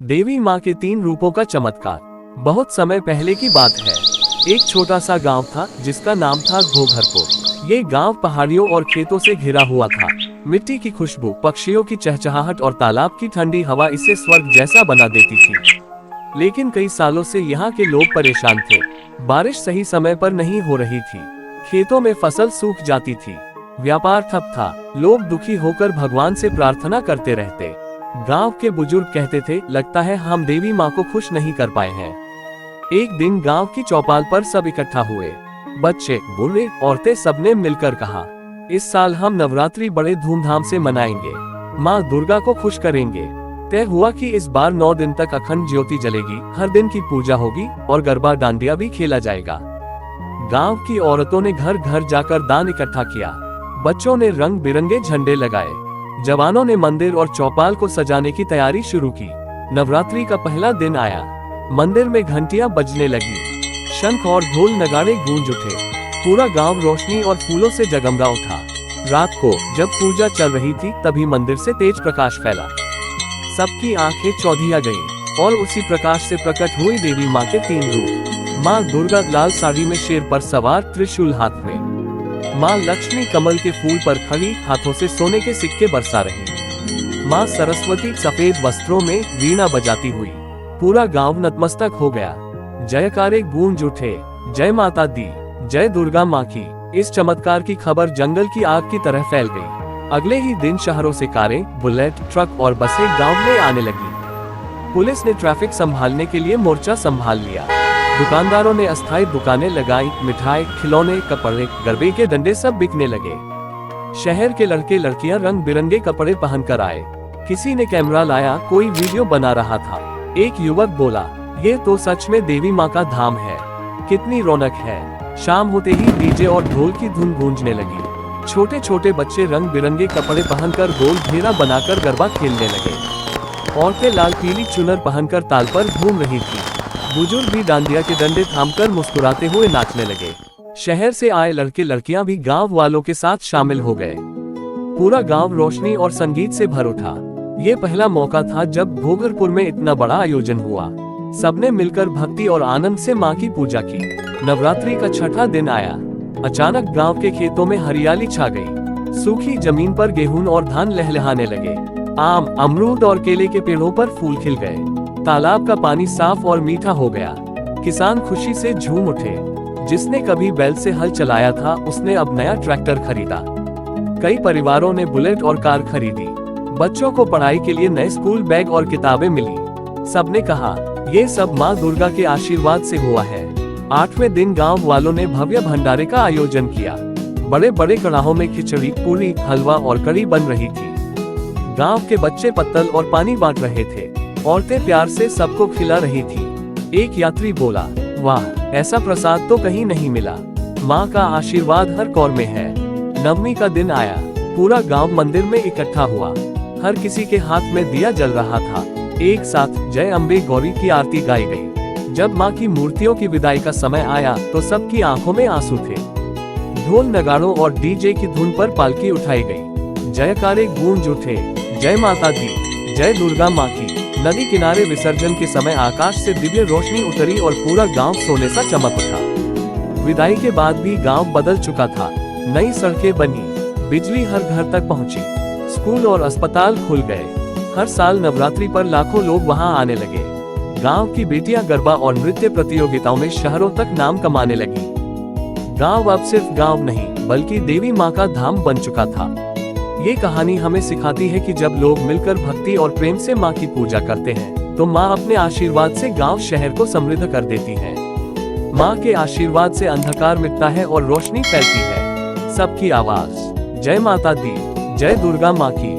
देवी माँ के 3 रूपों का चमत्कार। बहुत समय पहले की बात है। एक छोटा सा गांव था जिसका नाम था घोघरपुर। ये गांव पहाड़ियों और खेतों से घिरा हुआ था। मिट्टी की खुशबू, पक्षियों की चहचहाहट और तालाब की ठंडी हवा इसे स्वर्ग जैसा बना देती थी। लेकिन कई सालों से यहाँ के लोग परेशान थे। बारिश सही समय पर नहीं हो रही थी, खेतों में फसल सूख जाती थी, व्यापार ठप था। लोग दुखी होकर भगवान से प्रार्थना करते रहते। गांव के बुजुर्ग कहते थे, लगता है हम देवी माँ को खुश नहीं कर पाए हैं। एक दिन गांव की चौपाल पर सब इकट्ठा हुए। बच्चे, बूढ़े, औरतें, सबने मिलकर कहा, इस साल हम नवरात्रि बड़े धूमधाम से मनाएंगे, माँ दुर्गा को खुश करेंगे। तय हुआ कि इस बार 9 दिन तक अखंड ज्योति जलेगी, हर दिन की पूजा होगी और गरबा डांडिया भी खेला जाएगा। गांव की औरतों ने घर घर जाकर दान इकट्ठा किया। बच्चों ने रंग बिरंगे झंडे लगाए। जवानों ने मंदिर और चौपाल को सजाने की तैयारी शुरू की। नवरात्रि का पहला दिन आया। मंदिर में घंटियां बजने लगी, शंख और ढोल नगाड़े गूंज उठे। पूरा गांव रोशनी और फूलों से जगमगा उठा। रात को जब पूजा चल रही थी, तभी मंदिर से तेज प्रकाश फैला। सबकी आंखें चौधिया गईं और उसी प्रकाश से प्रकट हुई देवी माँ के 3 रूप। माँ दुर्गा लाल साड़ी में शेर पर सवार, त्रिशूल हाथ में। माँ लक्ष्मी कमल के फूल पर खड़ी, हाथों से सोने के सिक्के बरसा रही। माँ सरस्वती सफेद वस्त्रों में वीणा बजाती हुई। पूरा गांव नतमस्तक हो गया। जयकारे गूंज उठे, जय माता दी, जय दुर्गा माँ की। इस चमत्कार की खबर जंगल की आग की तरह फैल गई। अगले ही दिन शहरों से कारें, बुलेट, ट्रक और बसें गांव में आने लगी। पुलिस ने ट्रैफिक संभालने के लिए मोर्चा संभाल लिया। दुकानदारों ने अस्थायी दुकानें लगाई। मिठाई, खिलौने, कपड़े, गरबे के डंडे सब बिकने लगे। शहर के लड़के लड़कियां रंग बिरंगे कपड़े पहनकर आए। किसी ने कैमरा लाया, कोई वीडियो बना रहा था। एक युवक बोला, ये तो सच में देवी माँ का धाम है, कितनी रौनक है। शाम होते ही डीजे और ढोल की धुन गूंजने लगी। छोटे छोटे बच्चे रंग बिरंगे कपड़े पहनकर गोल घेरा बनाकर गरबा खेलने लगे। औरतें लाल पीली चुनर पहनकर ताल पर घूम रही थी। बुजुर्ग भी डांडिया के डंडे थामकर मुस्कुराते हुए नाचने लगे। शहर से आए लड़के लड़कियां भी गांव वालों के साथ शामिल हो गए। पूरा गांव रोशनी और संगीत से भर उठा। ये पहला मौका था जब घोघरपुर में इतना बड़ा आयोजन हुआ। सबने मिलकर भक्ति और आनंद से माँ की पूजा की। नवरात्रि का छठा दिन आया। अचानक गांव के खेतों में हरियाली छा गई। सूखी जमीन पर गेहूं और धान लहलहाने लगे। आम, अमरूद और केले के पेड़ों पर फूल खिल गए। तालाब का पानी साफ और मीठा हो गया। किसान खुशी से झूम उठे। जिसने कभी बैल से हल चलाया था, उसने अब नया ट्रैक्टर खरीदा। कई परिवारों ने बुलेट और कार खरीदी। बच्चों को पढ़ाई के लिए नए स्कूल बैग और किताबें मिली। सबने कहा, ये सब माँ दुर्गा के आशीर्वाद से हुआ है। 8वें दिन गांव वालों ने भव्य भंडारे का आयोजन किया। बड़े बड़े कड़ाहों में खिचड़ी, पूरी, हलवा और कढ़ी बन रही थी। गांव के बच्चे पत्तल और पानी बांट रहे थे। औरतें प्यार से सबको खिला रही थी। एक यात्री बोला, वाह, ऐसा प्रसाद तो कहीं नहीं मिला। माँ का आशीर्वाद हर कौर में है। नवमी का दिन आया। पूरा गांव मंदिर में इकट्ठा हुआ। हर किसी के हाथ में दिया जल रहा था। एक साथ जय अम्बे गौरी की आरती गाई गई। जब माँ की मूर्तियों की विदाई का समय आया तो सबकी आंखों में आंसू थे। ढोल नगाड़ों और डीजे की धुन पर पालकी उठाई गई। जयकारे गूंज उठे, जय माता दी, जय दुर्गा माँ की। नदी किनारे विसर्जन के समय आकाश से दिव्य रोशनी उतरी और पूरा गांव सोने सा चमक उठा। विदाई के बाद भी गांव बदल चुका था। नई सड़कें बनी, बिजली हर घर तक पहुंची, स्कूल और अस्पताल खुल गए। हर साल नवरात्रि पर लाखों लोग वहां आने लगे। गांव की बेटियां गरबा और नृत्य प्रतियोगिताओं में शहरों तक नाम कमाने लगी। गांव अब सिर्फ गांव नहीं, बल्कि देवी माँ का धाम बन चुका था। ये कहानी हमें सिखाती है कि जब लोग मिलकर भक्ति और प्रेम से माँ की पूजा करते हैं, तो माँ अपने आशीर्वाद से गांव शहर को समृद्ध कर देती है। माँ के आशीर्वाद से अंधकार मिटता है और रोशनी फैलती है। सबकी आवाज, जय माता दी, जय दुर्गा माँ की।